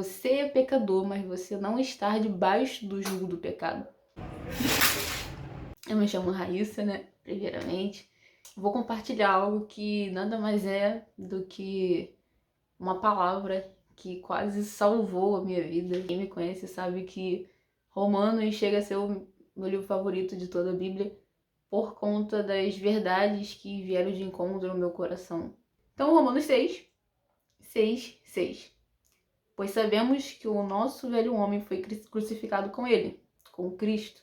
Você é pecador, mas você não está debaixo do jugo do pecado. Eu me chamo Raíssa, né? Primeiramente. Vou compartilhar algo que nada mais é do que uma palavra que quase salvou a minha vida. Quem me conhece sabe que Romanos chega a ser o meu livro favorito de toda a Bíblia por conta das verdades que vieram de encontro no meu coração. Então, Romanos 6. Pois sabemos que o nosso velho homem foi crucificado com ele, com Cristo,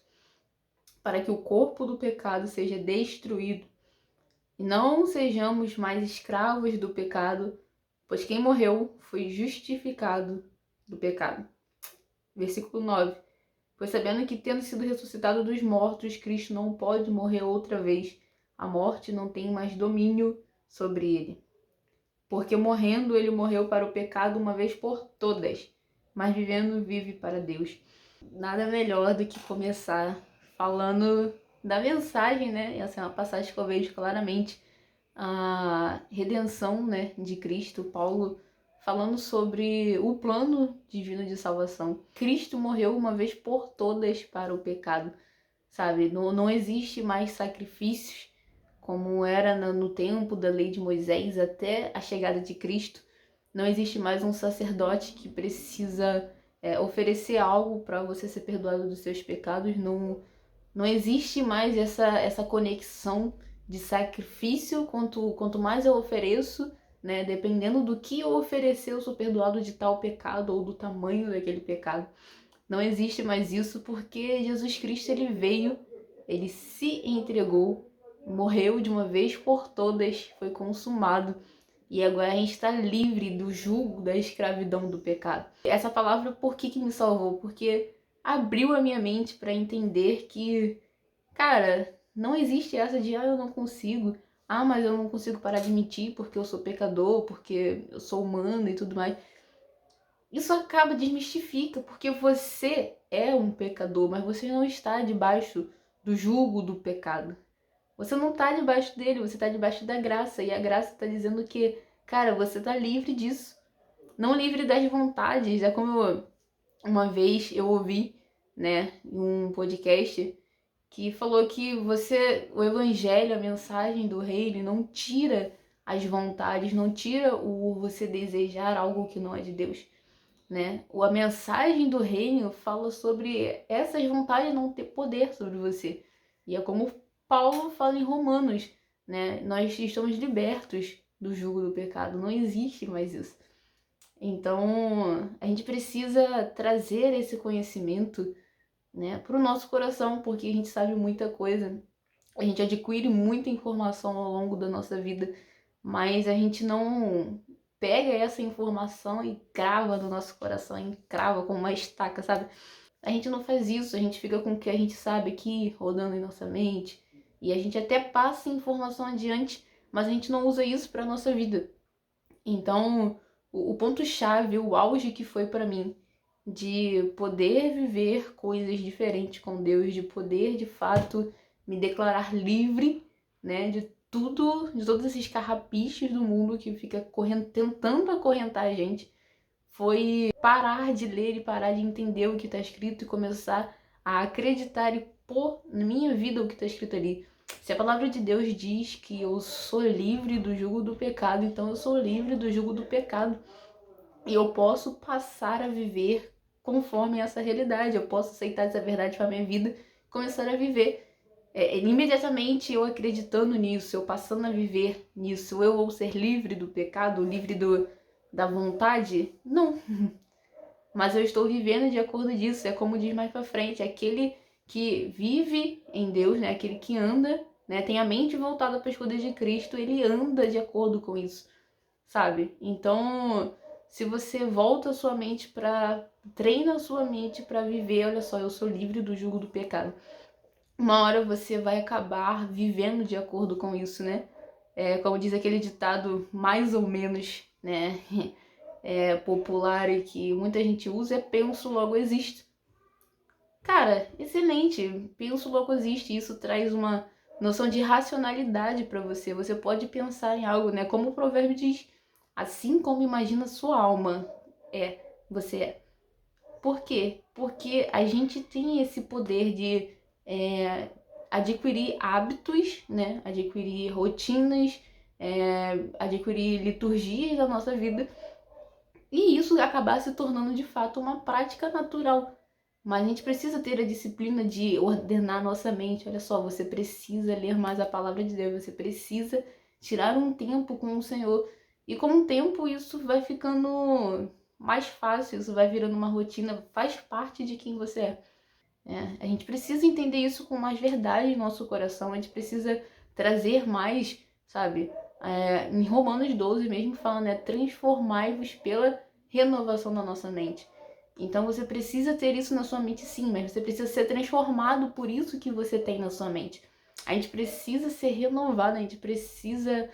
para que o corpo do pecado seja destruído, e não sejamos mais escravos do pecado, pois quem morreu foi justificado do pecado. Versículo 9. Pois sabendo que, tendo sido ressuscitado dos mortos, Cristo não pode morrer outra vez, a morte não tem mais domínio sobre ele. Porque morrendo, ele morreu para o pecado uma vez por todas, mas vivendo, vive para Deus. Nada melhor do que começar falando da mensagem, né? Essa é uma passagem que eu vejo claramente, a redenção, né, de Cristo. Paulo falando sobre o plano divino de salvação. Cristo morreu uma vez por todas para o pecado, sabe? Não existe mais sacrifícios como era no tempo da lei de Moisés até a chegada de Cristo. Não existe mais um sacerdote que precisa oferecer algo para você ser perdoado dos seus pecados. Não existe mais essa conexão de sacrifício. Quanto mais eu ofereço, né, dependendo do que eu oferecer, eu sou perdoado de tal pecado ou do tamanho daquele pecado. Não existe mais isso, porque Jesus Cristo, ele veio, ele se entregou, morreu de uma vez por todas, foi consumado. E agora a gente está livre do jugo da escravidão do pecado. Essa palavra, por que me salvou? Porque abriu a minha mente para entender que, cara, não existe essa de, eu não consigo. Mas eu não consigo parar de mentir porque eu sou pecador, porque eu sou humano e tudo mais. Isso acaba, desmistifica, porque você é um pecador, mas você não está debaixo do jugo do pecado. Você não está debaixo dele, você está debaixo da graça. E a graça está dizendo que, cara, você está livre disso. Não livre das vontades. É como uma vez eu ouvi, né, em um podcast que falou que o evangelho, a mensagem do reino, não tira as vontades, não tira o você desejar algo que não é de Deus, né? A mensagem do reino fala sobre essas vontades não ter poder sobre você. E é como Paulo fala em Romanos, né? Nós estamos libertos do jugo do pecado, não existe mais isso. Então, a gente precisa trazer esse conhecimento, né, para o nosso coração, porque a gente sabe muita coisa, a gente adquire muita informação ao longo da nossa vida, mas a gente não pega essa informação e crava no nosso coração, e crava com uma estaca, sabe? A gente não faz isso, a gente fica com o que a gente sabe aqui, rodando em nossa mente, e a gente até passa informação adiante, mas a gente não usa isso para nossa vida. Então, o ponto-chave, o auge que foi para mim, de poder viver coisas diferentes com Deus, de poder, de fato, me declarar livre, né, de todos esses carrapichos do mundo que fica tentando acorrentar a gente, foi parar de ler e parar de entender o que está escrito e começar a acreditar e pôr na minha vida o que está escrito ali. Se a palavra de Deus diz que eu sou livre do jugo do pecado, então eu sou livre do jugo do pecado. E eu posso passar a viver conforme essa realidade. Eu posso aceitar essa verdade para minha vida e começar a viver. Imediatamente eu acreditando nisso, eu passando a viver nisso, eu vou ser livre do pecado, livre da vontade? Não. Mas eu estou vivendo de acordo disso. É como diz mais pra frente, aquele que vive em Deus, né? Aquele que anda, né? Tem a mente voltada para as coisas de Cristo, ele anda de acordo com isso, sabe? Então, se você volta a sua mente treina a sua mente para viver, olha só, eu sou livre do jugo do pecado. Uma hora você vai acabar vivendo de acordo com isso, né? Como diz aquele ditado, mais ou menos, né? Popular e que muita gente usa, penso, logo existo. Cara, excelente. Penso, logo existe. Isso traz uma noção de racionalidade para você. Você pode pensar em algo, né? Como o provérbio diz, assim como imagina sua alma, você é. Por quê? Porque a gente tem esse poder de adquirir hábitos, né? Adquirir rotinas, adquirir liturgias da nossa vida, e isso acabar se tornando de fato uma prática natural. Mas a gente precisa ter a disciplina de ordenar nossa mente. Olha só, você precisa ler mais a palavra de Deus, você precisa tirar um tempo com o Senhor. E com o tempo isso vai ficando mais fácil, isso vai virando uma rotina, faz parte de quem você é. A gente precisa entender isso com mais verdade em nosso coração, a gente precisa trazer mais, sabe? Em Romanos 12 mesmo fala, né? Transformai-vos pela renovação da nossa mente. Então você precisa ter isso na sua mente sim, mas você precisa ser transformado por isso que você tem na sua mente. A gente precisa ser renovado, a gente precisa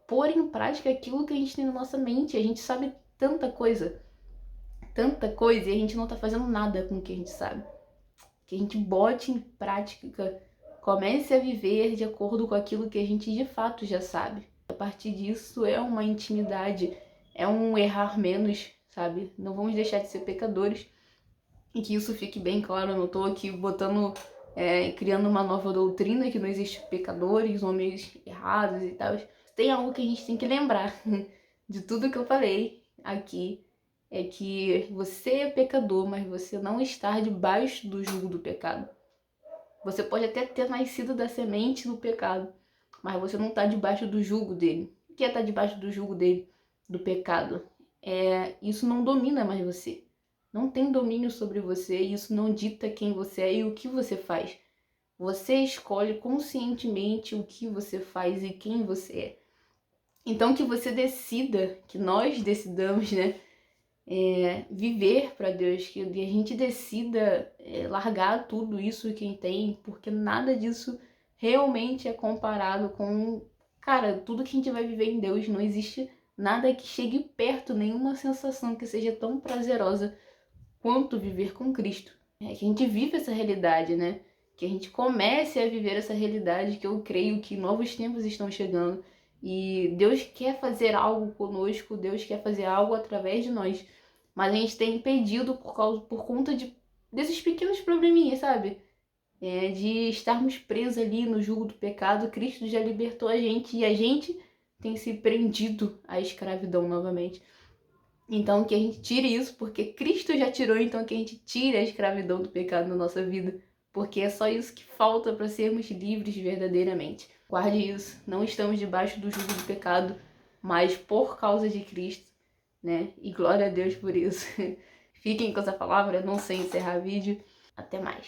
pôr em prática aquilo que a gente tem na nossa mente. A gente sabe tanta coisa, e a gente não tá fazendo nada com o que a gente sabe. Que a gente bote em prática, comece a viver de acordo com aquilo que a gente de fato já sabe. A partir disso é uma intimidade, é um errar menos, sabe? Não vamos deixar de ser pecadores, e que isso fique bem claro. Eu não tô aqui botando, criando uma nova doutrina que não existe pecadores, homens errados e tal. Tem algo que a gente tem que lembrar de tudo que eu falei aqui, é que você é pecador, mas você não está debaixo do jugo do pecado. Você pode até ter nascido da semente do pecado, mas você não está debaixo do jugo dele. O que é estar debaixo do jugo dele, do pecado? Isso não domina mais você. Não tem domínio sobre você, e isso não dita quem você é e o que você faz. Você escolhe conscientemente o que você faz e quem você é. Então que você decida, que nós decidamos, né? Viver para Deus, que a gente decida largar tudo isso que tem, porque nada disso realmente é comparado com, cara, tudo que a gente vai viver em Deus. Não existe nada que chegue perto, nenhuma sensação que seja tão prazerosa quanto viver com Cristo. Que a gente vive essa realidade, né? Que a gente comece a viver essa realidade, que eu creio que novos tempos estão chegando e Deus quer fazer algo conosco, Deus quer fazer algo através de nós. Mas a gente tem impedido por conta desses pequenos probleminhas, sabe? De estarmos presos ali no jugo do pecado. Cristo já libertou a gente e a gente tem se prendido à escravidão novamente. Então que a gente tire isso, porque Cristo já tirou, então que a gente tire a escravidão do pecado na nossa vida, porque é só isso que falta para sermos livres verdadeiramente. Guarde isso, não estamos debaixo do jugo do pecado, mas por causa de Cristo, né? E glória a Deus por isso. Fiquem com essa palavra, não sei encerrar vídeo. Até mais.